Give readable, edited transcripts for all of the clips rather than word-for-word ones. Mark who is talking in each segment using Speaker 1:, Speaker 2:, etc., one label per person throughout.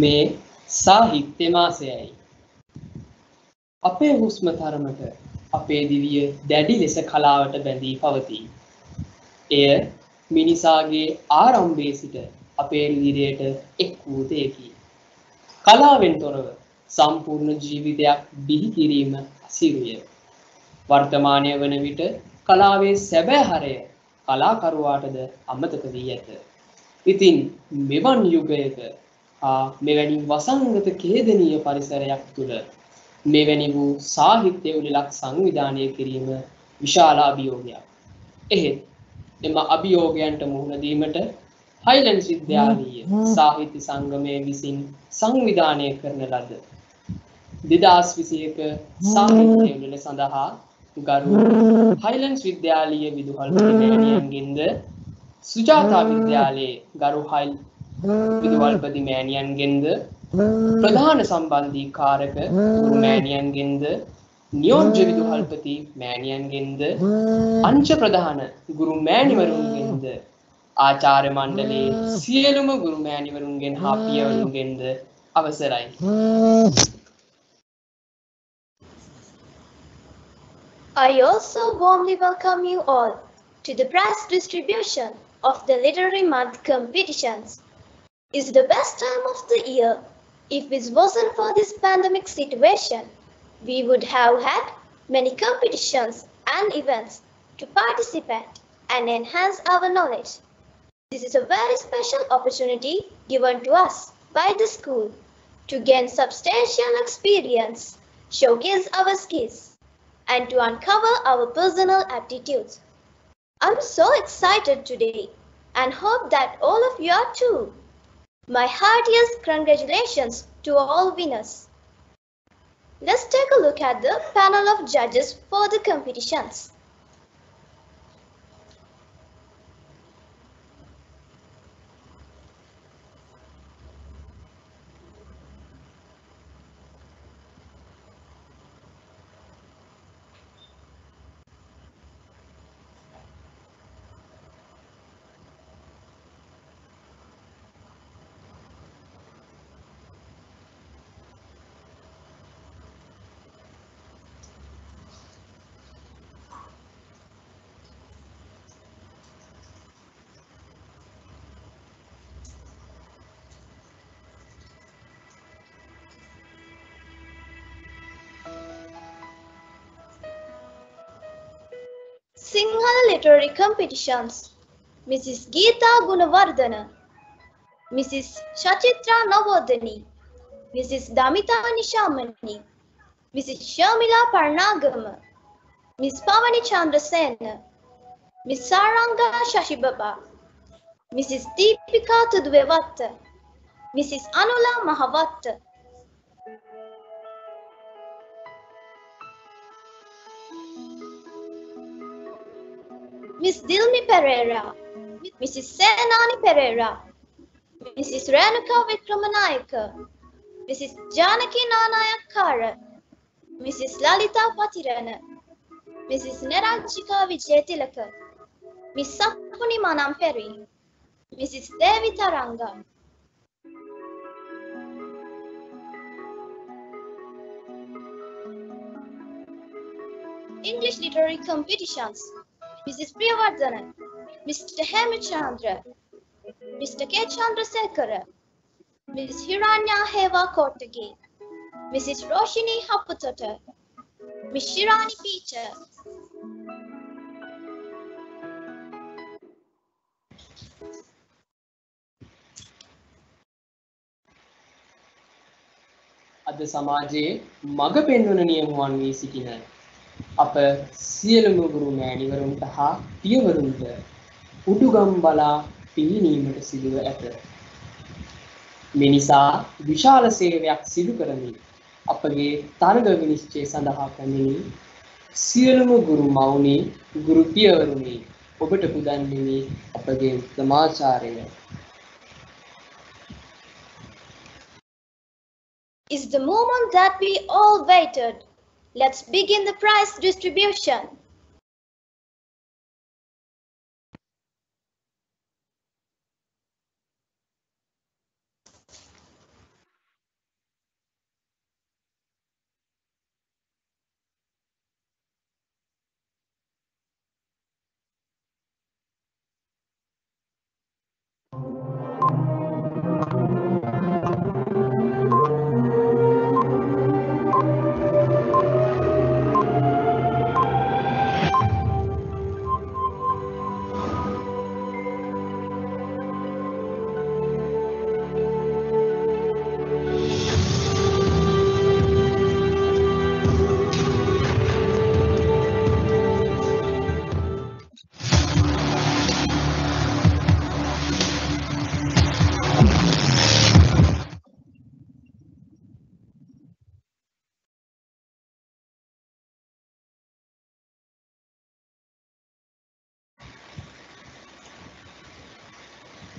Speaker 1: මේ සාහිත්‍ය මාසයයි. අපේ හුස්ම තරමට අපේ දිවිය දැඩි ලෙස කලාවට බැඳී පවතී. එය මිනිසාගේ ආරම්භයේ සිට අපේ රුධිරයට එක් වූ දෙයකි. කලාවෙන් තොරව සම්පූර්ණ ජීවිතයක් බිහි කිරීම අසිරිය. වර්තමානය වන විට කලාවේ සැබෑ හරය කලාකරුවාටද අමතක වී ඇත. ඉතින් මෙවන් යුගයක මෙවැනි වසංගත ඛේදනීය පරිසරයක් තුළ මෙවැනි වූ සාහිත්‍ය උළෙලක් සංවිධානය කිරීම විශාල අභියෝගයක්. එහෙත් එම අභියෝගයන්ට මුහුණ දීමට හයිලන්ඩ්ස් විද්‍යාලීය සාහිත්‍ය සංගමය විසින් සංවිධානය කරන ලද 2021 සාහිත්‍ය උළෙල සඳහා ගරු හයිලන්ඩ්ස් විද්‍යාලීය විදුහල්පති මෑණියන්ගෙන්ද සුජාතා විද්‍යාලයේ ගරු විදුහල්පති මෑණියන්ගෙන්ද ප්‍රධාන සම්බන්ධීකාරක ගුරු මෑණියන්ගෙන්ද නියෝජ්‍ය විදුහල්පති මෑණියන්ගෙන්ද අංශ ප්‍රධාන ගුරු මෑණිවරුන්ගෙන්ද ආචාර්ය මණ්ඩලයේ සියලුම ගුරු මෑණිවරුන්ගෙන් හා පියවරුන්ගෙන්ද අවසරයි.
Speaker 2: I also warmly welcome you all to the prize distribution of the Literary Month competitions. It's the best time of the year. If it wasn't for this pandemic situation, we would have had many competitions and events to participate and enhance our knowledge. This is a very special opportunity given to us by the school to gain substantial experience, showcase our skills, and to uncover our personal aptitudes. I'm so excited today and hope that all of you are too. My heartiest congratulations to all winners. Let's take a look at the panel of judges for the competitions. Sinhala Literary Competitions. Mrs. Geeta Gunawardana, Mrs. Shachitra Navodani, Mrs. Damita Nishamani, Mrs. Shamila Parnagama, Ms. Pavani Chandrasena, Ms. Saranga Shashibaba, Mrs. Deepika Tudvevatta, Mrs. Anula Mahavatta, Ms. Dilmi Pereira, Mrs. Senani Pereira, Mrs. Renuka Vikramanayaka, Mrs. Janaki Nanayakara, Mrs. Lalita Patirana, Mrs. Nerajika Vijayatilaka, Ms. Sapuni Manamperi, Mrs. Devi Taranga. English Literary Competitions. Mrs. Priyavardhana, Mr. Hemachandra, Mr. K. Chandrasekhara, Ms. Hiranya Heva Kottage, Mrs. Roshini Haputata, Ms. Shirani Peter.
Speaker 1: අද සමාජයේ මඟ පෙන්වන නියමුවන් වී සිටින අප සියලුම ගුරු මෑණිවරුන්ට හා පියවරුන්ට උඩුගම් බලා පිළිනීමට සිදුව ඇත. මිනිසා විශාල සේවයක් සිදු කරමින් අපගේ තරග විනිශ්චය සඳහා පැමිණි සියලුම ගුරු මවුනි ගුරු පියවරුනි ඔබට පුදන්නෙමි අපගේ උත්තමාචාරය.
Speaker 2: It's the moment that we all waited. Let's begin the prize distribution.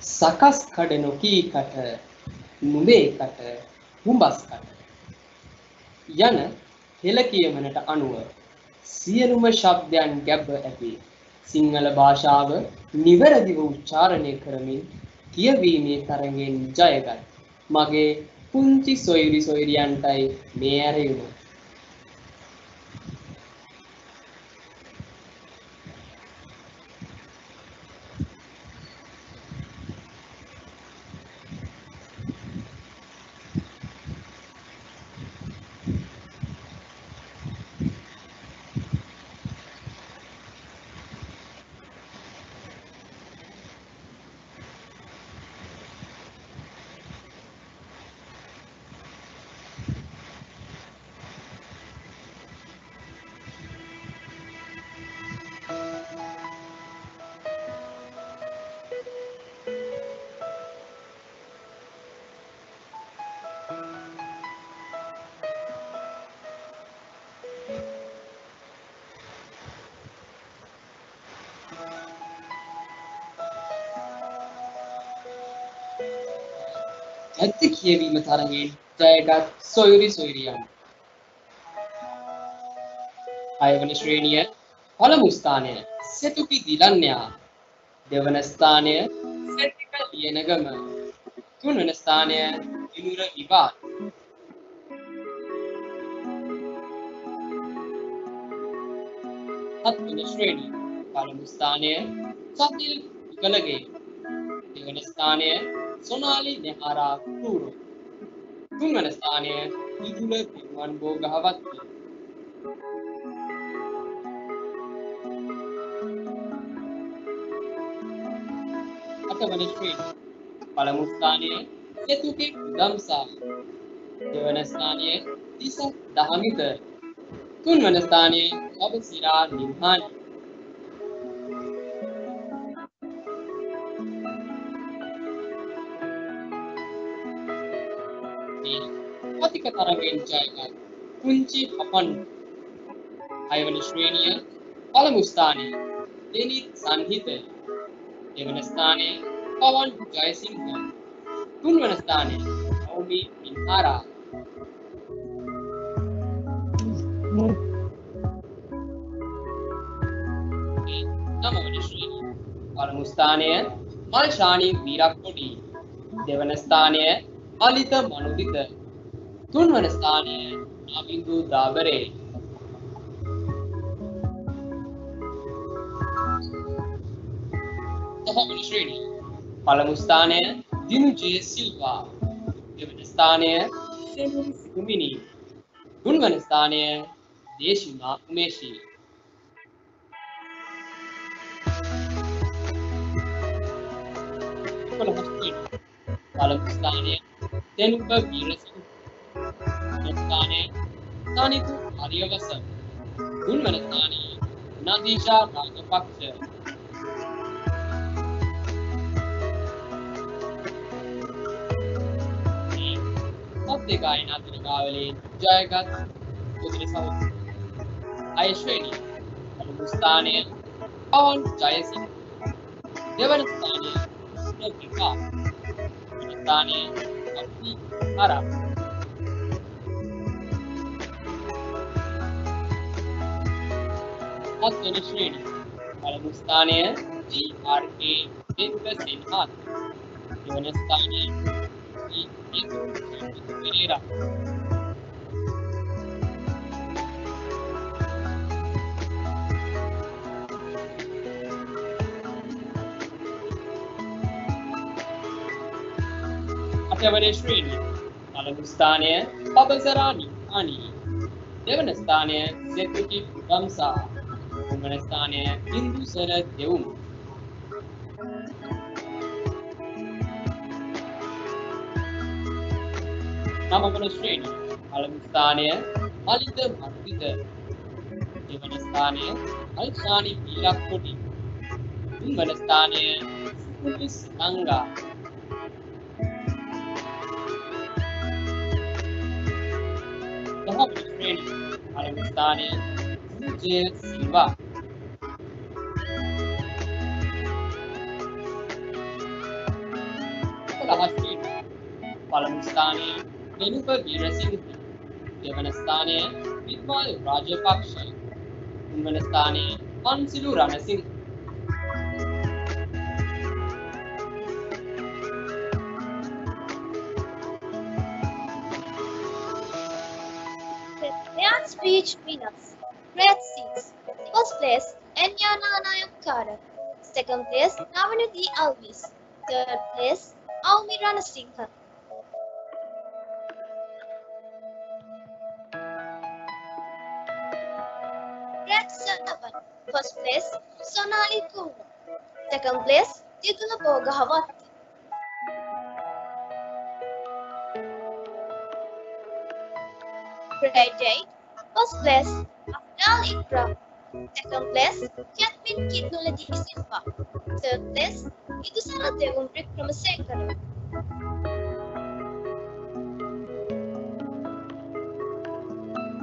Speaker 1: සකස් කඩ නොකී කට නුඹේ කට හුඹස් කට යන හෙළ කියමනට අනුව සියලුම ශබ්දයන් ගැබ්ව ඇති සිංහල භාෂාව නිවැරදිව උච්චාරණය කරමින් කියවීමේ තරගෙන් ජයගත් මගේ පුංචි සොයිරි සොයිරියන්ටයි මේ ඇරයුම. ඇත්ත කියවීම තරගෙන් ජයගත් සොයිරි සොයිරියන්. 6 වන ශ්‍රේණිය පළමු ස්ථානය සෙතුපි දිලන්‍යා. 2 වන ස්ථානය සෙතික ලියනගම. 3 වන ස්ථානය විනුර විවාද. 7 වන ශ්‍රේණිය පළමු ස්ථානය සතිල් විකලගේ. 2 වන ස්ථානය सोनाली नेहारा टूरो. 3 වන ස්ථානය විදුල පිරුවන් බෝගහවත්ති. 8 වන ශ්‍රේණිය පළමු ස්ථානය සෙතුකි ගම්සා. 2 වන ස්ථානය තිස දහමිත. 3 වන ස්ථානය අබසිරා නිම්හානි. අතික තරගෙන් ජයගත් පුංචි අපන්. 6 වන ශ්‍රේණිය පළමු ස්ථානය දෙනිත් සංහිත. 2 වන ස්ථානය පවන් ජයසිංහ. 3 වන ස්ථානය නවමි මින්හාරා. 9 වන ශ්‍රේණිය පළමු ස්ථානය මල්ෂානි වීරක්කොඩි. 2 වන ස්ථානය අලිත මනුදිත. 3 වන ස්ථානය නාබින්දු දාබරේ. 10 වන ශ්‍රේණිය පළමු ස්ථානය දිනු ජේ සිල්වා. 2 වන ස්ථානය සෙමුන් සිකුමිනි. 3 වන ස්ථානය දේශිමා උමේෂි. 11 වන ශ්‍රේණිය පළමු ස්ථානය දෙනුප වීරසිංහ. ස්ථානය සානිතු ආර්යවසම්. 3 වන ස්ථානය නදීෂා රාජපක්ෂ. 7 ගායනා දිනකාවලේ ජයගත් පුදුලි සහෝදර. 6 ශ්‍රේණිය පළමු ස්ථානය පවන් ජයසිංහ. 2 වන ස්ථානය සුනවිකා. 3 වන ස්ථානය අක්ති ආරා. 7 වෙනි ශ්‍රේණිය පළමු ස්ථානය GRK දෙව්ගසින්හත්. 2 වන ස්ථානය පෙරේරා. 8 වෙනි ශ්‍රේණිය පළමු ස්ථානය පබසරානි අනි. 2 වන ස්ථානය සෙතුකි ගම්සා. 3 වන ස්ථානය බින්දුසර දෙවුම්. 9 වන ශ්‍රේණිය පළමු ස්ථානය අලිත මන්විත. 2 වන ස්ථානය අල්ෂානි වීරක්කොඩි. 3 වන ස්ථානය පුලිස් අංගා. 10 වන ශ්‍රේණිය පළමු ස්ථානය ජේ සිල්වා. 3 තුන්වන ස්ථානය වෙනුප වීරසිංහ. දෙවන ස්ථානය විද්වාල් රාජපක්ෂ. තුන්වන ස්ථානය පන්සිලු Ranasinghe.
Speaker 2: Brilliant speech winners. Grade 6. First place, Enyana Nayakara. Second place, Navanudi Alvis. Third place, Aumi Ranasinghe. Grade 7. First place, Sonali Kurna. Second place, Jitula Bogahawat. Grade 8. First place, Afdal Ikra. Second place, Catherine Kidnuladi Silva. Third place, Idusala Devum Vikramasekara.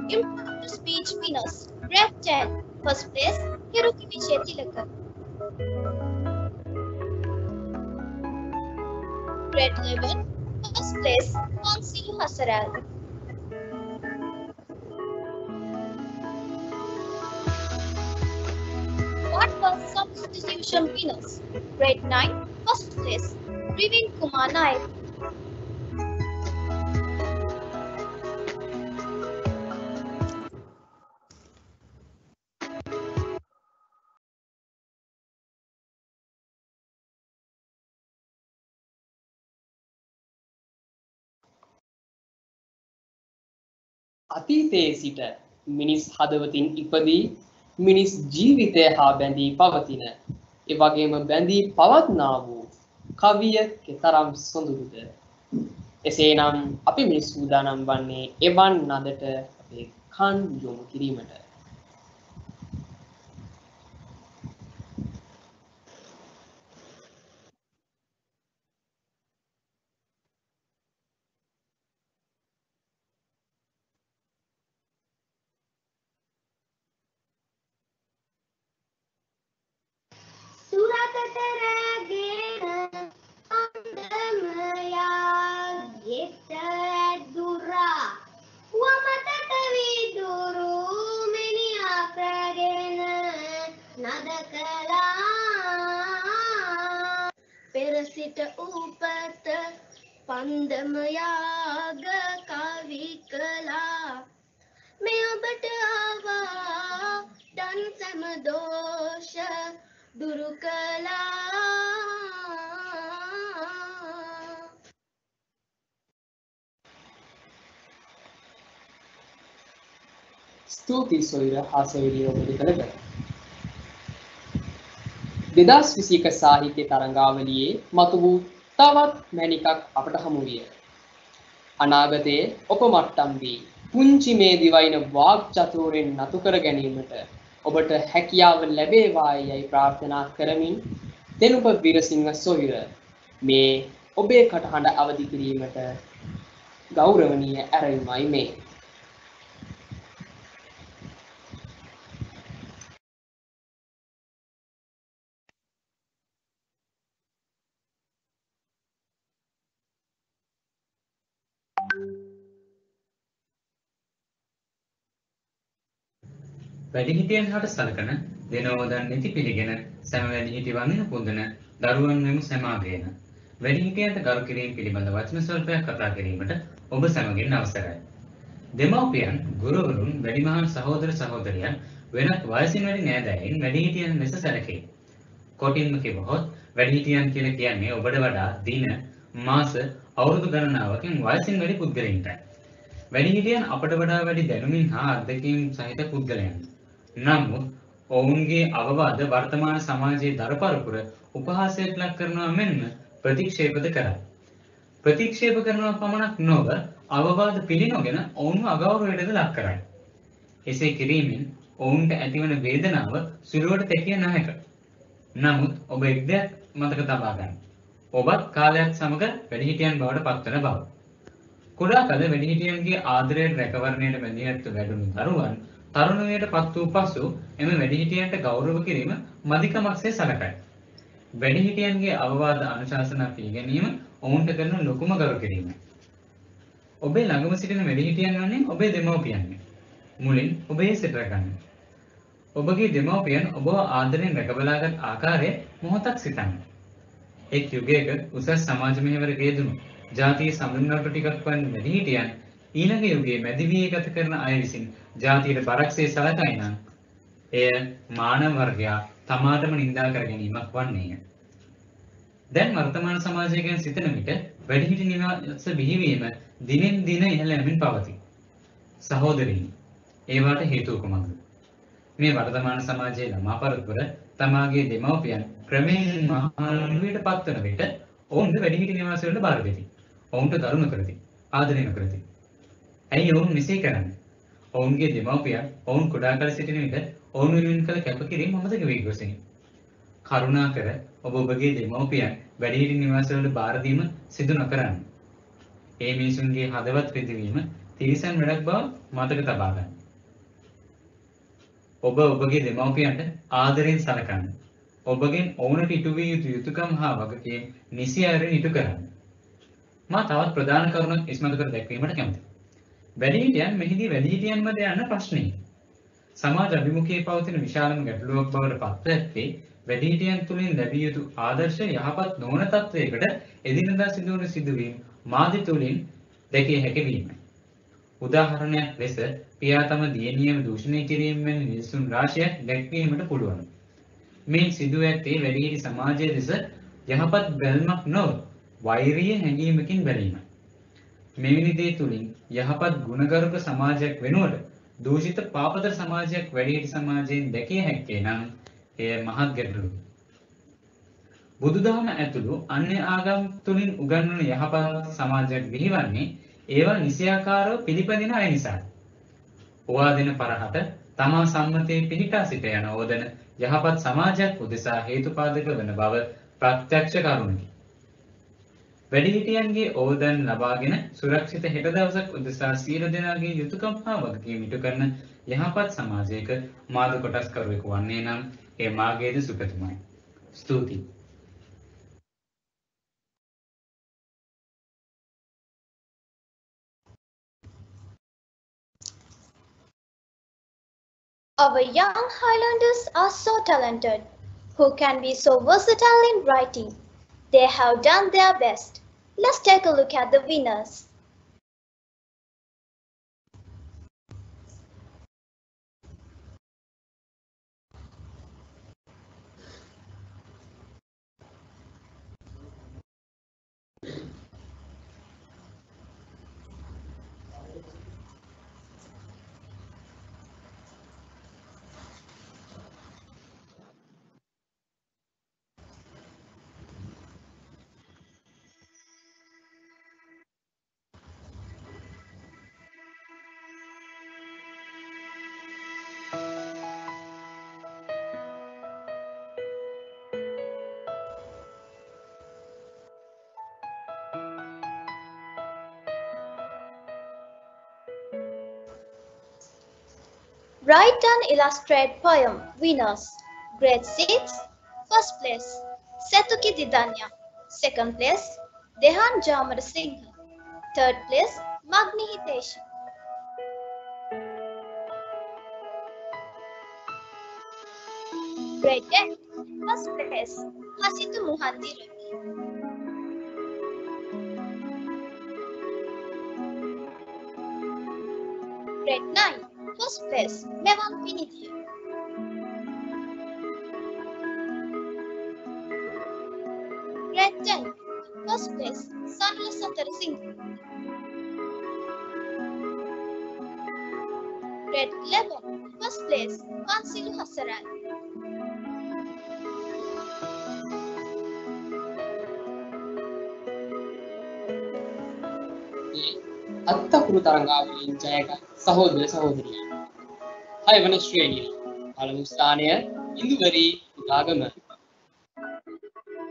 Speaker 2: Improved speech winners. Grade 10. First place, Hiroki Vijay Tilaka. Grade 11. First place, Consilu Hasaral. What was substitution winners? Grade 9. First place, Rivin Kumar Nair.
Speaker 1: අතීතයේ සිට මිනිස් හදවතින් ඉපදී මිනිස් ජීවිතය හා බැඳී පවතින ඒ වගේම බැඳී පවත්නා වූ කවිය කෙතරම් සොඳුරුද. එසේනම් අපි මේ සූදානම් වන්නේ එවන් නදට අපේ කන් යොමු කිරීමට.
Speaker 3: පෙරසිට උපත පන්දමයාග කවි කළා මේ ඔබට ආවා දන් සැම දෝෂ දුරු කළා.
Speaker 1: ස්තුතියි සොයිර හාසවිලිය ඔබට කළට. 2021 සාහිත්‍ය තරංගාවලියේ මතු වූ තවත් මැණිකක් අපට හමු විය. අනාගතයේ ඔපමට්ටම් වී පුංචි මේ දිවයින වාග් චතුරෙන් නතු කර ගැනීමට ඔබට හැකියාව ලැබේවායි යයි ප්‍රාර්ථනා කරමින් දෙනුප වීරසිංහ සොයිර මේ ඔබේ කටහඬ අවදි කිරීමට ගෞරවනීය ඇරයුමයි මේ.
Speaker 4: වැඩිහිටියන් හට සලකන දෙනෝදන් නිති පිළිගෙන සැම වැඩිහිටි වඳින පුදන දරුවන් මෙමු සමාගයන වැඩිහිටියන්ට ගරු කිරීම පිළිබඳ වචන ස්වල්පයක් කතා කිරීමට ඔබ සැමගෙන් අවසරයි. දෙමව්පියන්, ගුරුවරුන්, වැඩිමහල් සහෝදර සහෝදරියන් වෙනත් වයසින් වැඩි නෑදෑයින් වැඩිහිටියන් ලෙස සැලකේ. කොටින්ම කිව්වොත් වැඩිහිටියන් කියලා කියන්නේ ඔබට වඩා දින, මාස, අවුරුදු ගණනාවකින් වයසින් වැඩි පුද්ගලයින්ටයි. වැඩිහිටියන් අපට වඩා වැඩි දැනුමින් හා අත්දැකීම් සහිත පුද්ගලයන්. නමුත් ඔවුන්ගේ අවවාද වර්තමාන සමාජයේ දරපරපුර උපහාසයට ලක් කරනවා මෙන්ම ප්‍රතික්ෂේපද කරයි. ප්‍රතික්ෂේප කරනවා පමණක් නොව අවවාද පිළිනොගෙන ඔවුන්ව අගෞරවයටද ලක් කරයි. එසේ කිරීමෙන් ඔවුන්ට ඇතිවන වේදනාව සුළුවට තැකිය නොහැක. නමුත් ඔබ එක් දෙයක් මතක තබා ගන්න. ඔබත් කාලයක් සමග වැඩිහිටියන් බවට පත්වන බව. කුඩා කල වැඩිහිටියන්ගේ ආදරයට රැකවරණයට බැඳීමට වැඩුණු දරුවන් තරුණයට පත් වූ පසු එම වැඩිහිටියන්ට ගෞරව කිරීම මදිකමක්සේ සැලකයි. වැඩිහිටියන්ගේ අවවාද අනුශාසනා පිළිගැනීම ඔවුන්ට කරන ලොකුම ගරු කිරීමයි. ඔබේ ළඟම සිටින වැඩිහිටියන් වන්නේ ඔබේ දෙමව්පියන්. මුලින් ඔබේ සිත රැකගන්න. ඔබගේ දෙමව්පියන් ඔබව ආදරයෙන් රැකබලාගත් ආකාරය මොහොතක් සිතන්න. එක් යුගයක උසස් සමාජ මෙහෙවරක යෙදුණු ජාතිය සමුන්නට ටිකක් වන් වැඩිහිටියන් ඊළඟ යුගයේ මැදිවියේ ගත කරන අය විසින් ජාතියට බරක්සේ සලකයි නම් එය මානව වර්ගයා තමාටම නිඳා කර ගැනීමක් වන්නේය. දැන් වර්තමාන සමාජය ගැන සිතන විට වැඩිහිටි නිවාස බිහිවීම දිනෙන් දින ඉහළ යමින් පවතී. සහෝදරීනි, ඒවාට හේතුව කුමක්ද? මේ වර්තමාන සමාජයේ ළමා පරපුර තමාගේ දෙමව්පියන් ක්‍රමයෙන් මහලුවට පත්වන විට ඔවුන්ට වැඩිහිටි නිවාසවලට බාර දෙති. ඔවුන්ට දරුණු කරති, ආදරය නොකරති. ඇයි ඔවුන් මෙසේ කරන්නේ? ඔවුන්ගේ දෙමව්පියන් ඔවුන් කුඩා කල සිටින විට ඔවුන් වෙනුවෙන් කළ කැපකිරීම අමතක වී ගොසිනි. කරුණාකර ඔබ ඔබගේ දෙමව්පියන් වැඩිහිටි නිවාසවලට බාර දීම සිදු නොකරන්න. ඒ මිනිසුන්ගේ හදවත් රිදවීම තිරිසන් වැඩක් බව මතක තබා ගන්න. ඔබ ඔබගේ දෙමව්පියන්ට ආදරයෙන් සලකන්න. ඔබගෙන් ඔවුන්ට ඉටු විය යුතු යුතුකම් හා වගකීම් නිසි අයුරින් ඉටු කරන්න. මා තවත් ප්‍රධාන කරුණක් ඉස්මතු කර දැක්වීමට කැමතියි. වැඩිහිටියන් මෙහිදී වැඩිහිටියන් මැද යන ප්‍රශ්නය. සමාජ අභිමුඛයේ පවතින විශාලම ගැටලුවක් බවට පත්ව ඇත්තේ වැඩිහිටියන් තුළින් ලැබිය යුතු ආදර්ශ යහපත් නොවන තත්වයකට එදිනෙදා සිදුවන සිදුවීම් මාධ්‍ය තුළින් දැකිය හැකි වීමයි. උදාහරණයක් ලෙස පියා තම දියණියව දූෂණය කිරීම වැනි නිදසුන් රාශියක් දැක්වීමට පුළුවන්. මේ සිදුව ඇත්තේ වැඩිහිටි සමාජයේ දෙස යහපත් බැල්මක් නොව වෛරීය හැඟීමකින් බැලීමයි. මෙවැනි දේ තුළින් යහපත් ගුණගරුක සමාජයක් වෙනුවට දූෂිත පාපතර සමාජයක් වැඩිහිටි සමාජයෙන් දැකිය හැක්කේ නම් එය මහත් ගැටලුවකි. බුදුදහම ඇතුළු අන්‍ය ආගම් තුළින් උගන්වන යහපත් සමාජයක් බිහිවන්නේ ඒවා නිසියාකාරව පිළිපදින අය නිසා. ඔවා දෙන පරහට තමා සම්මතයේ පිහිටා සිට යන ඕදන යහපත් සමාජයක් උදෙසා හේතුපාදක වන බව ප්‍රත්‍යක්ෂ කරුණකි. වැඩිහිටියන්ගේ ඕදන් ලබාගෙන සුරක්ෂිත හෙට දවසක් උදෙසා සියලු දෙනාගේ යුතුයකම් හා වගකීම් ඉටු කරන යහපත් සමාජයක මාද කොටස්කරුවෙකු වන්නේ නම් ඒ මාගේද සුපතුමයි. ස්තුතියි.
Speaker 2: Our young Highlanders are so talented, who can be so versatile in writing. They have done their best. Let's take a look at the winners. Write and illustrate poem winners. Grade 6, first place, Setuki Didanya. Second place, Dehan Jamar Singh. Third place, Magni Hitesh. Grade 10, first place, Hasitu Muhandi Ravi. Grade 9, first place, Mevan Pinidia. Grade 10, first place, Sanla Satar Singh. Grade 11, first place, Pansilu Hasaran.
Speaker 1: අත්තකුරු තරංගාවලින් ජයගත් සහෝදර සහෝදරියන්. 6 වන ශ්‍රේණිය. පළමු ස්ථානය ඉන්දුවරි උදාගම.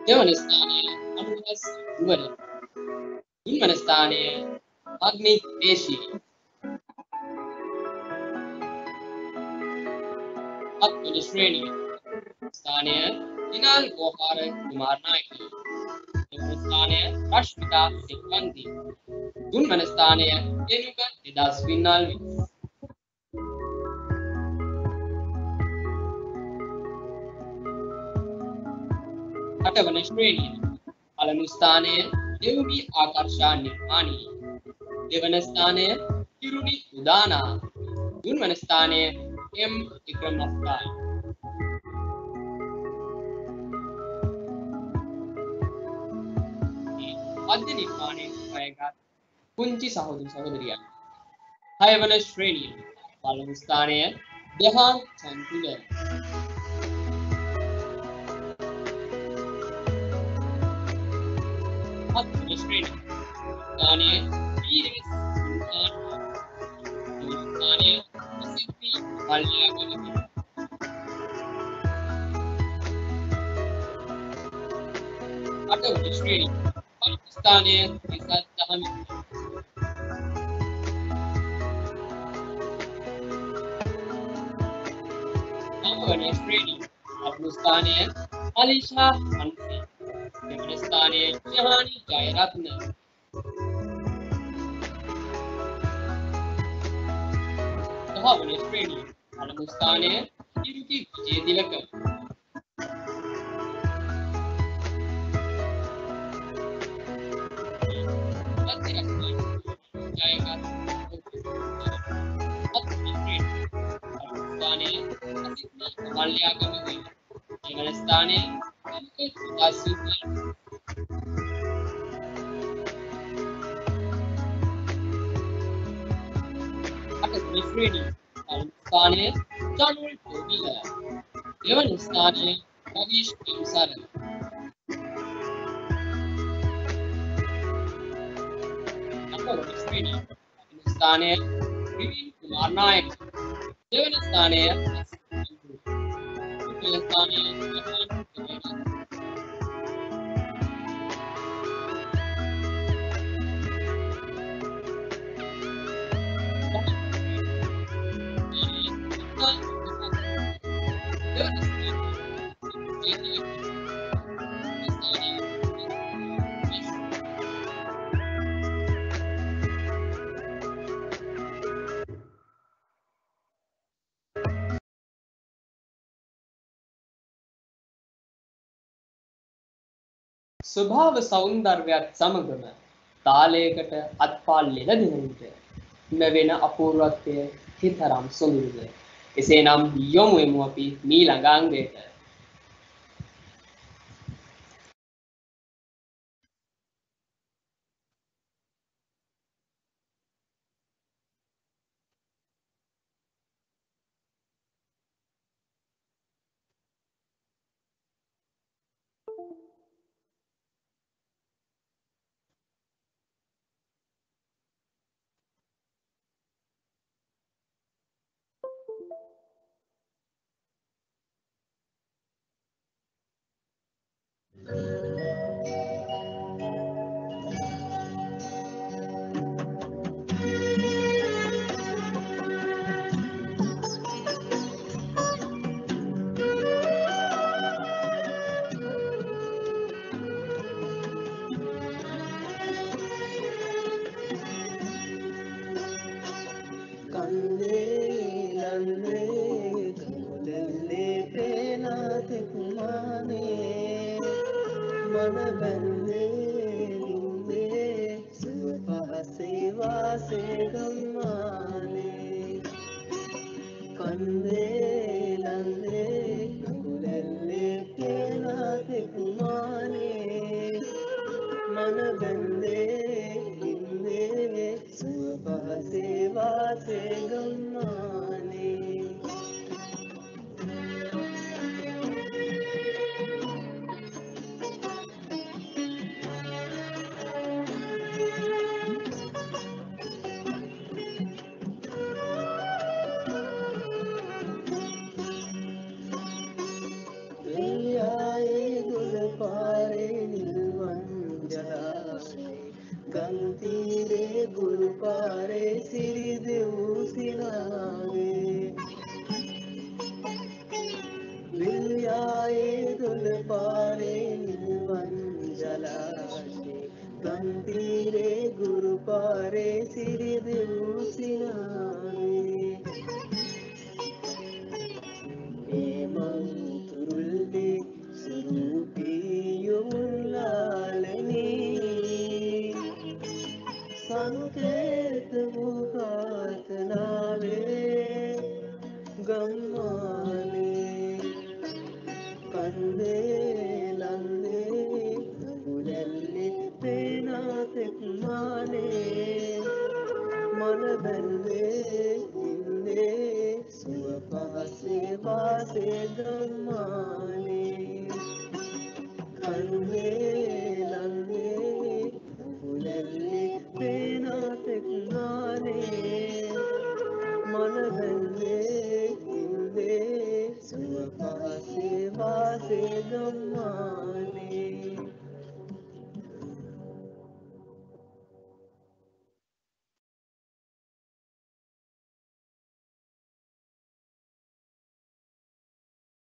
Speaker 1: දෙවන ස්ථානය අනුරස් දුවර. තුන්වන ස්ථානය අග්නි දේශී. හත්වන ශ්‍රේණිය. ස්ථානය දිනාල් ගෝපාර කුමාර නායක. දෙවන ස්ථානය රශ්මිතා සික්වන්ති. තුන්වන ස්ථානය දෙනුග 2024. අටවන ශ්‍රේණිය පළමු ස්ථානය දෙව්මි ආකර්ෂා නිර්මාණී. දෙවන ස්ථානය කිරුණි උදානා. තුන්වන ස්ථානය එම් වික්‍රමස්ථාන. මධ්‍ය නිර්මාණයෙන් ප්‍රයගත් පුංචි සහෝදර සහෝදරියන්. හයවන ශ්‍රේණිය පළමු ස්ථානය දෙහාන් චන්තුල. හත්වන ශ්‍රේණිය ස්ථානය වීරවිස් සුල්තාන්. දෙවන ස්ථානය ප්‍රසිද්ධි කල්යාගමක. අටවන ශ්‍රේණිය පළමු ස්ථානය විසත් දහමි. නවවන ශ්‍රේණිය පළමු ස්ථානය අලිෂා අන්සි. දෙවන ස්ථානය ජහානි ජයරත්න. දහවන ශ්‍රේණිය පළමු ස්ථානය ඉරුකි විජේතිලක. දෙවන ස්ථානය අටවන ශ්‍රේණිය පළමු ස්ථානය ජනුල් පොවිල. දෙවන ස්ථානය රවීෂ් පිම්සර. අටවන ශ්‍රේණිය පළමු ස්ථානය විවින් කුමාර් නායක. දෙවන ස්ථානය තුන්වන ස්ථානය ස්වභාව සෞන්දර්යයත් සමගම තාලයකට අත්පාල් ලෙලදෙන විට නැවෙන අපූර්වත්වය හිතරම් සොඳුරුද. එසේනම් යොමු වෙමු අපි මීළඟ අංගයට.
Speaker 5: ගම්තීරේ ගුරු පාරේ පාසේ ගම්මානේ කන්නේ ලන්නේ උලෙල්ලි පේනාතෙක් ගානේ මනදන්නේ ඉල්ලේ සුව පාසේ වාසේ ගම්මානේ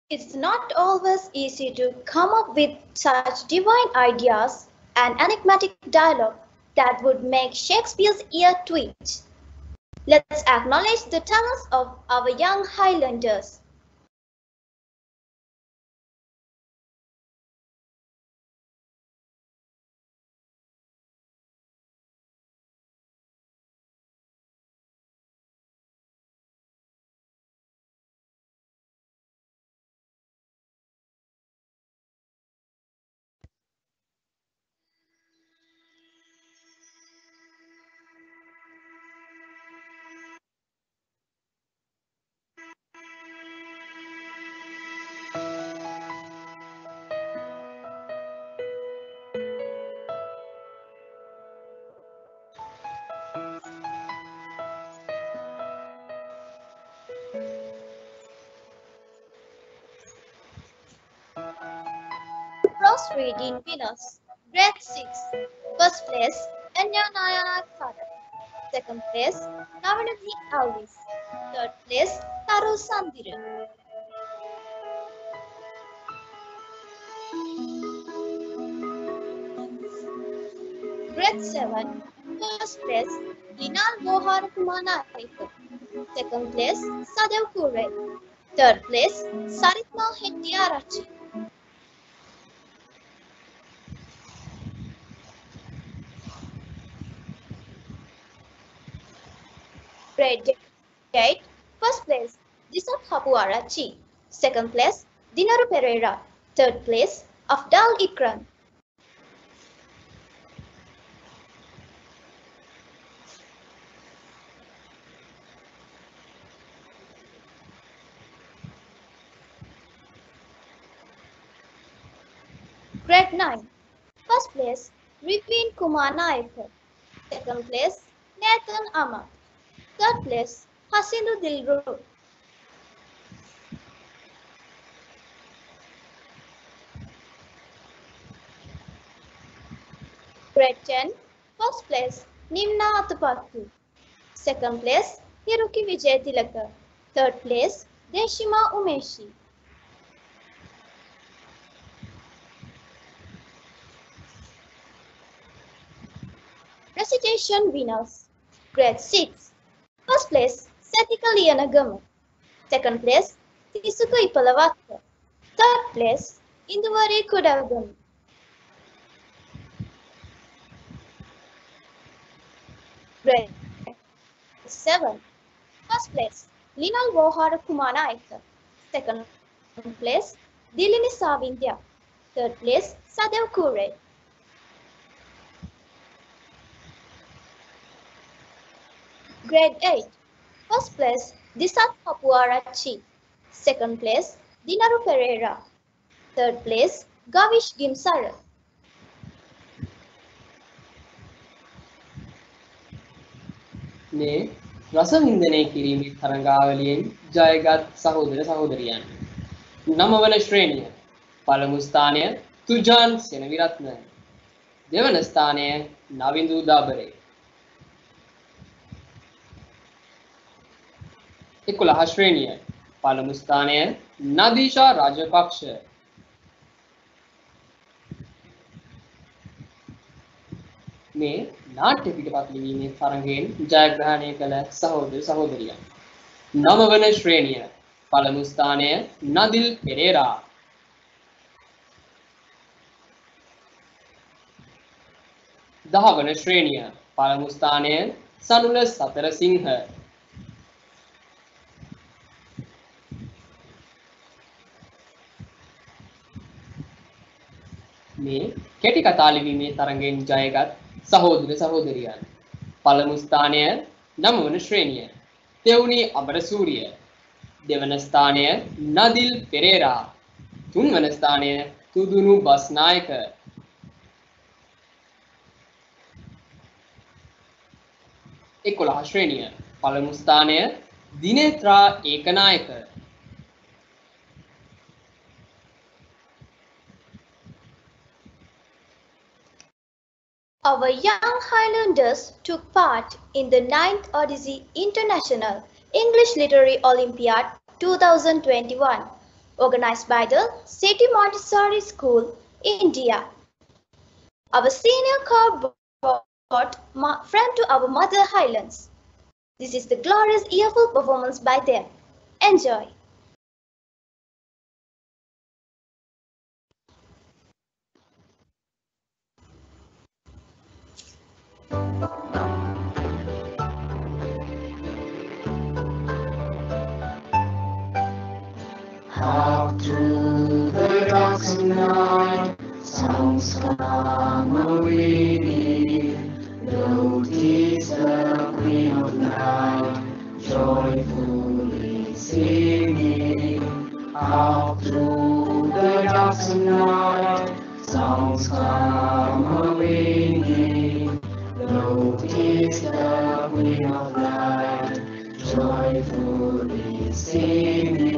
Speaker 2: It's not always easy to come up with such divine ideas and enigmatic dialogue that would make Shakespeare's ear twitch. Let's acknowledge the talents of our young Highlanders. Proofreading winners. Grade 6. First place, Enya Nayana Kara. Second place, Navanati Alvis. Third place, Taru Sandira. Grade 7. First place, Linal Bohar Kumanarika. Second place, Sadev Kure. Third place, Saritma Hettiarachi. Grade 8. First place, Disat Hapuarachi. Second place, Dinaru Pereira. Third place, Afdal Ikram. Grade 9. First place, Rivin Kumar Naikar. Second place, Nathan Ahmad. Third place, Hasindu Dilru. Grade 10. First place, Nimna Atapattu. Second place, Hiruki Vijay Tilakar. Third place, Deshima Umeshi. Recitation winners. Grade 6. First place, Satika Lianagama. Second place, Tisuka Ipalavatka. Third place, Induvari Kudavagam. Grade 7. First place, Linal Vohara Kumanaika. Second place, Dilini Savindya. Third place, Sadev Kure. Grade 8. First place, Disat Papuarachi. Second place, Dinaru Pereira. Third place, Gavish Gimsara.
Speaker 1: මේ රස වින්දනය කිරීමේ තරඟාවලියෙන් ජයගත් සහෝදර සහෝදරියන්. 9 වන ශ්‍රේණිය පළමු ස්ථානය තුජාන් සෙනවිරත්න. දෙවන ස්ථානය නවින්දු දාබරේ. 11 ශ්‍රේණිය පළමු ස්ථානය නදීෂා රාජපක්ෂ. මේ නාට්‍ය පිටපත් ලිවීමේ තරඟයෙන් ජයග්‍රහණය කළ සහෝදර සහෝදරියන්. 9 වන ශ්‍රේණිය පළමු ස්ථානය නදිල් පෙරේරා. 10 වන ශ්‍රේණිය පළමු ස්ථානය සනුල සතරසිංහ. මේ කෙටි කතා ලිවීමේ තරඟයෙන් ජයගත් සහෝදර සහෝදරියන්. පළමු ස්ථානය 9 වන ශ්‍රේණිය තෙවුනි අමරසූරිය. දෙවන ස්ථානය නදිල් පෙරේරා. තුන්වන ස්ථානය තුදුනු බස්නායක. 11 ශ්‍රේණිය පළමු ස්ථානය දිනේත්‍රා Ekanayake.
Speaker 2: Our young Highlanders took part in the 9th Odyssey International English Literary Olympiad 2021, organized by the City Montessori School, India. Our senior corps brought friend to our mother Highlands. This is the glorious earful performance by them. Enjoy.
Speaker 6: How through the dark night sounds come a ringing. Notice the Queen of Night joyfully singing. How through the dark night sounds come a ringing. Notice the Queen of Night joyfully singing.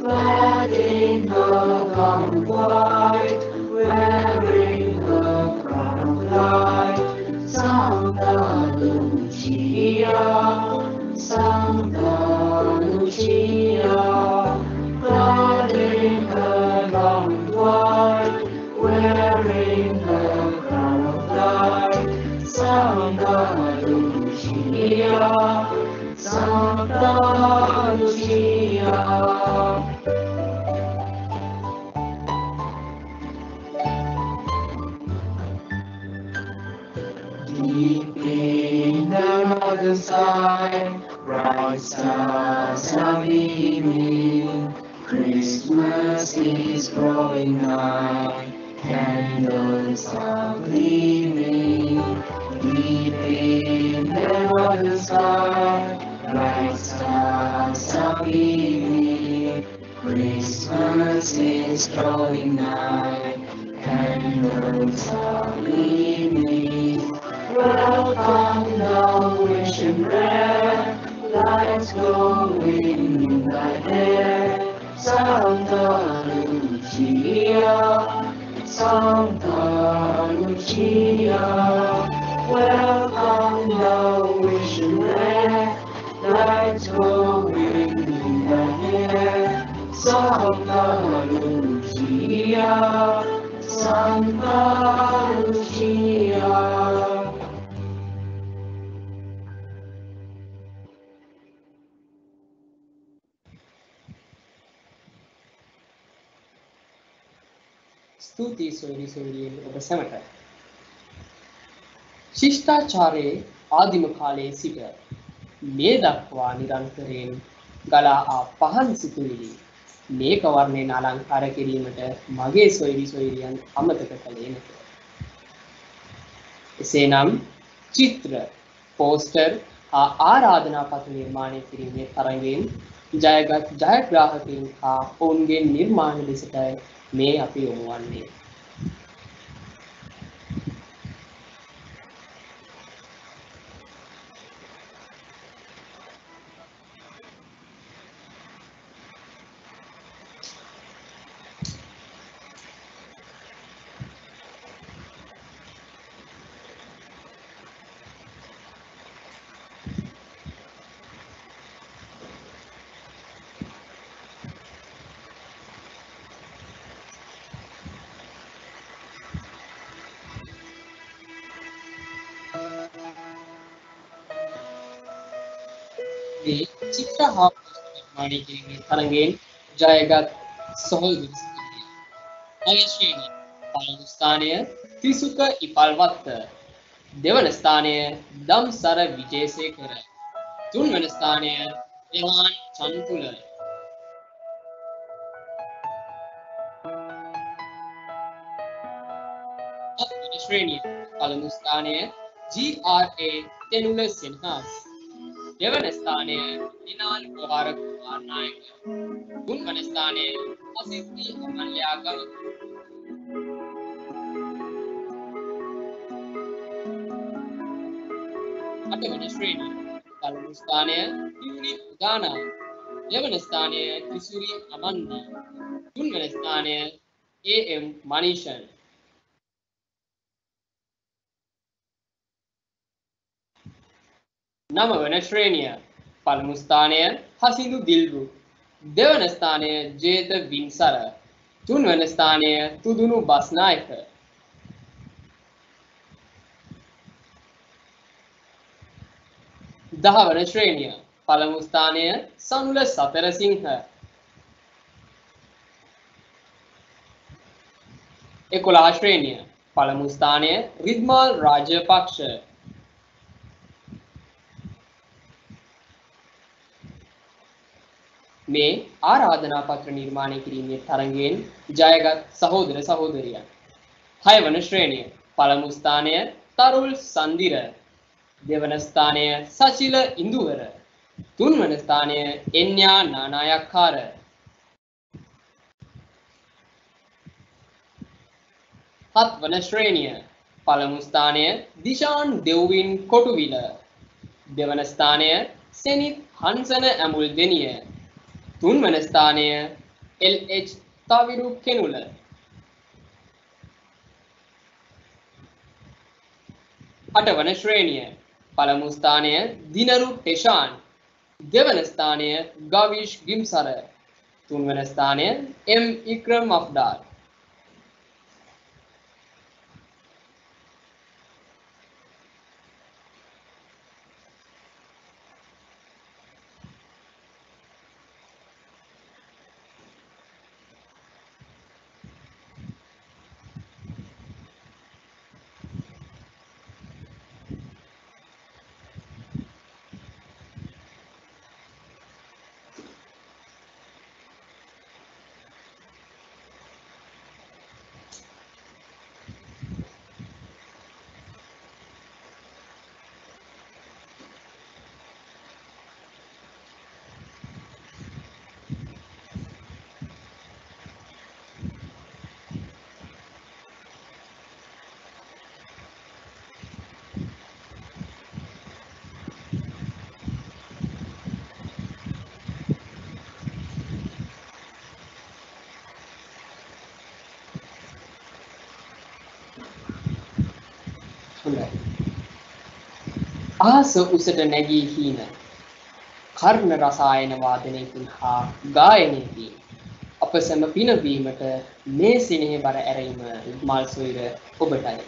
Speaker 6: Clad in her gown white, wearing her crown of light, Santa Lucia, Santa Lucia. Clad in her gown white, wearing her crown of light, Santa Lucia, Santa Lucia. Deep in the northern sky, bright stars are beaming. Christmas is growing nigh, candles are gleaming. Deep in the northern sky, bright stars are beaming. Christmas is drawing nigh, candles are gleaming. Welcome thou wishing rare, lights glowing in thy hair. Santa Lucia, Santa Lucia. Welcome thou wishing rare, lights glowing in thy hair. Santa Lucia, Santa Lucia.
Speaker 1: ස්තුතියි සොයුරි සොයුරියනි ඔබ සැමට. ශිෂ්ටාචාරයේ ආදිම කාලයේ සිට මේ දක්වා නිරන්තරයෙන් ගලා ආ පහන් සිතුවිලි මේක වර්ණයෙන් අලංකාර කිරීමට මගේ සොයුරි සොයුරියන් අමතක කළේ නැත. එසේනම් චිත්‍ර, පෝස්ටර් හා ආරාධනා පත්‍ර නිර්මාණය කිරීමේ තරඟයෙන් ජයගත් ජයග්‍රාහකයන් හා ඔවුන්ගේ නිර්මාණ ලෙසට මේ අපි යොමු වන්නේ. චිත්‍ර හා නිර්මාණය කිරීමේ තරඟයෙන් ජයගත් සහෝදර සිතුවිලි. අවශ්‍යයි. පළමු ස්ථානය තිසුක ඉපල්වත්ත. දෙවන ස්ථානය දම්සර විජේසේකර. තුන්වන ස්ථානය රෙහාන් චන්තුල. හත්වන ශ්‍රේණිය පළමු ස්ථානය GRA තෙනුල සෙන්හාස්. දෙවන ස්ථානය දිනාල් ප්‍රහාර කුමාර නායක. තුන්වන ස්ථානය අසිත්ති අමල්‍යාගම. අටවන ශ්‍රේණිය පළමු ස්ථානය පියුනි උදානා. දෙවන ස්ථානය කිසුරි අමන්දි. තුන්වන ස්ථානය AM මනීෂන්. නවවන ශ්‍රේණිය පළමු ස්ථානය හසිඳු දිල්රු. දෙවන ස්ථානය ජේත වින්සර. තුන්වන ස්ථානය තුදුණු බස්නායක. දහවන ශ්‍රේණිය පළමු ස්ථානය සනුල සතරසිංහ. 11 ශ්‍රේණිය පළමු ස්ථානය රිද්මාල් රාජපක්ෂ. මේ ආරාධනා පත්‍ර නිර්මාණය කිරීමේ තරඟයෙන් ජයගත් සහෝදර සහෝදරියන්. 6 වන ශ්‍රේණිය පළමු ස්ථානය තරුල් සන්දිර. දෙවන ස්ථානය සචිල ඉන්දුවර. තුන්වන ස්ථානය එන්‍යා නානායක්කාර. හත්වන ශ්‍රේණිය පළමු ස්ථානය දිශාන් දෙව්වින් කොටුවිල. දෙවන ස්ථානය සෙනිත් හංසන ඇමුල් දෙනිය. තුන්වන ස්ථානය LH තවිරු කෙනුල. අටවන ශ්‍රේණිය පළමු ස්ථානය දිනරු ටෙෂාන්. දෙවන ස්ථානය ගවිෂ් ගිම්සර. තුන්වන ස්ථානය M ඉක්‍රම් අෆ්ඩාල්. අහස උසට නැගී හීන කර්ණ රසායන වාදනයකින් හා ගායනයකින් අප සැම පිනවීමට මේ සිනහබර ඇරයීම මල් සොයිර ඔබටයි.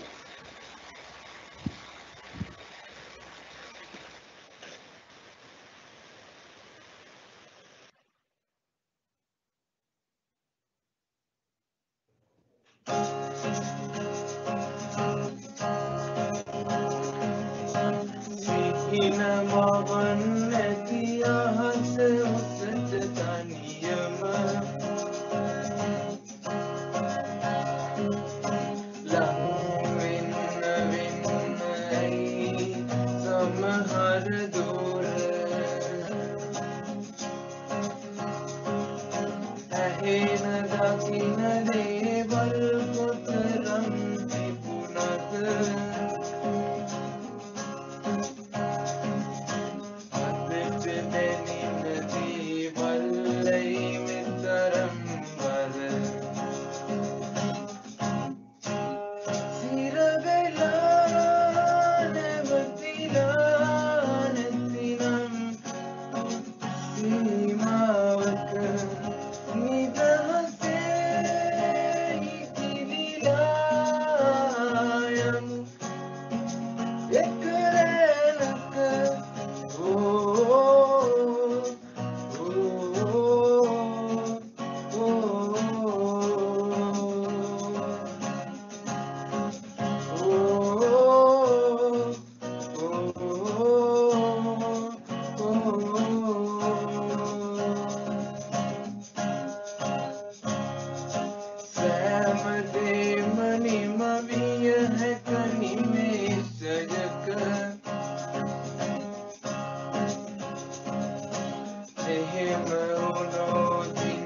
Speaker 5: එහෙම වුණොතින්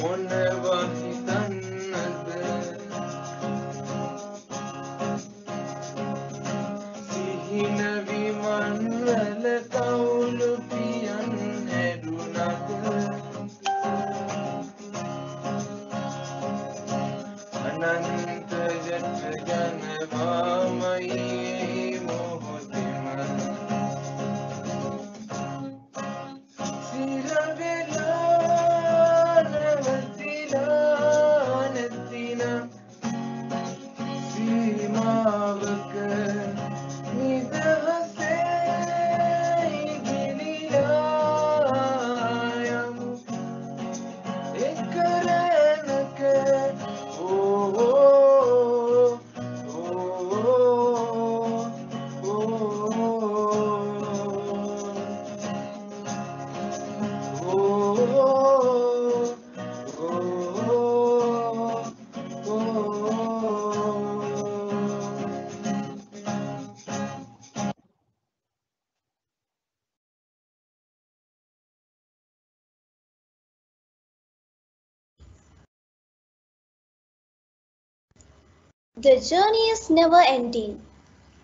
Speaker 5: මොනවා හිතන්නද සිහින විමන්වල කවුළු පියන් හැරුණද අනන්ත ජට ජනමාමයි මොහොතෙම සිරවෙලා නැවතිලා නැතිනම් සීමාවක නිදහසේ ඉගිලිලා යමු එක රැනක
Speaker 2: The journey is never ending.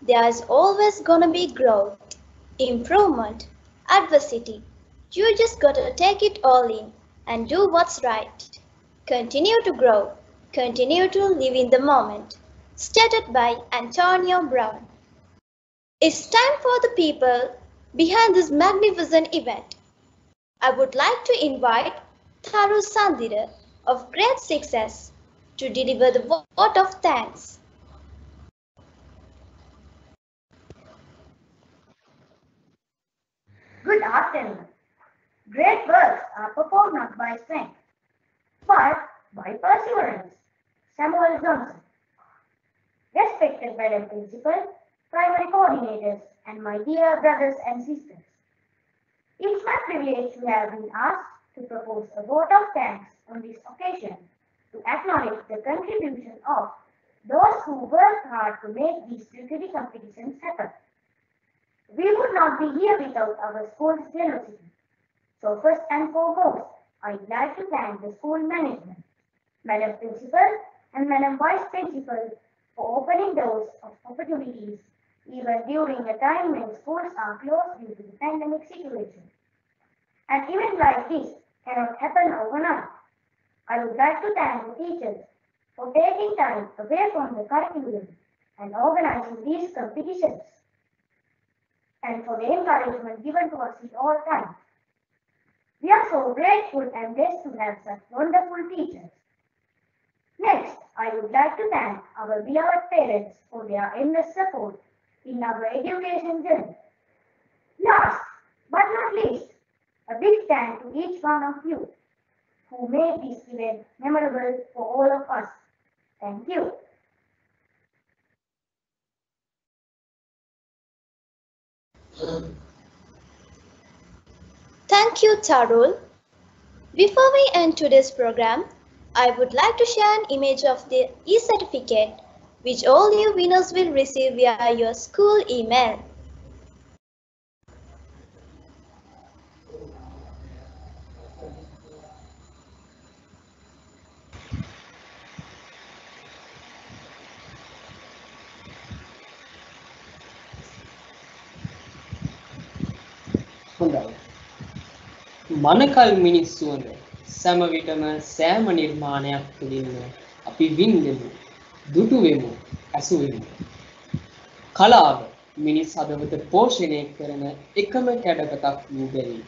Speaker 2: There's always gonna be growth, improvement, adversity. You just gotta take it all in and do what's right. Continue to grow. Continue to live in the moment. Stated by Antonio Brown. It's time for the people behind this magnificent event. I would like to invite Tharu Sandira of Grade 6S to deliver the vote of thanks.
Speaker 7: Good afternoon. Great works are performed not by strength, but by perseverance. Samuel Johnson. Respected Madam Principal, primary coordinators, and my dear brothers and sisters. It's my privilege to have been asked to propose a vote of thanks on this occasion to acknowledge the contribution of those who worked hard to make these literary competitions happen. We would not be here without our school's generosity. So first and foremost, I'd like to thank the school management, Madam Principal and Madam Vice Principal for opening doors of opportunities even during a time when schools are closed due to the pandemic situation. An event like this cannot happen overnight. I would like to thank the teachers for taking time away from the curriculum and organizing these competitions, and for the encouragement given to us at all times. We are so grateful and blessed to have such wonderful teachers. Next, I would like to thank our beloved parents for their endless support in our education journey. Last but not least, a big thank to each one of you who made this event memorable for all of us. Thank you.
Speaker 2: Thank you, Tarul. Before we end today's program, I would like to share an image of the e-certificate which all you winners will receive via your school email.
Speaker 1: හොඳයි. මනකල් මිනිස්සුන්ට සෑම විටම සෑම නිර්මාණයක් තුළින්ම අපි වින්දෙමු, දුටු වෙමු, ඇසු වෙමු. කලාව මිනිස් හදවත පෝෂණය කරන එකම කැඩපතක් වූ බැවින්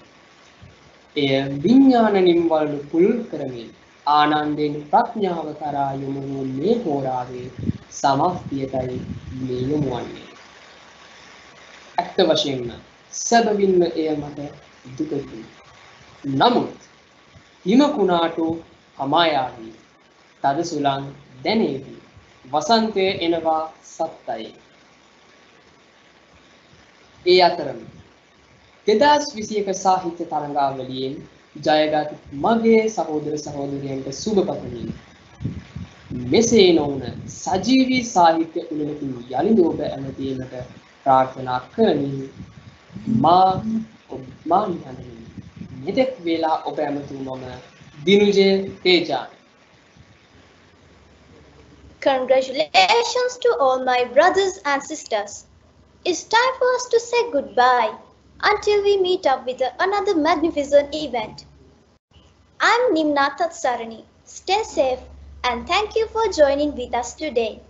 Speaker 1: එය විඥාන නිම්වලු පුළුල් කරමින් ආනන්දයෙන් ප්‍රඥාව කරා යොමු වූ මේ හෝරාවේ සමස්තියටයි මේ යොමු වන්නේ. ඇත්ත වශයෙන්ම සැබවින්ම එය මට දුකකි. නමුත් හිමකුණාටු හමායාවී තද සුළං දැනේවි වසන්තය එනවා සත්තයි. ඒ අතරම 2021 සාහිත්‍ය තරඟාවලියෙන් ජයගත් මගේ සහෝදර සහෝදරියන්ට සුබ පතමි. මෙසේ නොවන සජීවී සාහිත්‍ය උළෙලකින් යලිද ඔබ ඇමතීමට ප්‍රාර්ථනා කරමි. මා නිහඬමින් මෙතෙක් වේලා ඔබ ඇමතු මම දිනුජය තේජානි.
Speaker 2: Congratulations to all my brothers and sisters. It's time for us to say goodbye until we meet up with another magnificent event. I'm Nimna Tatsarani. Stay safe and thank you for joining with us today.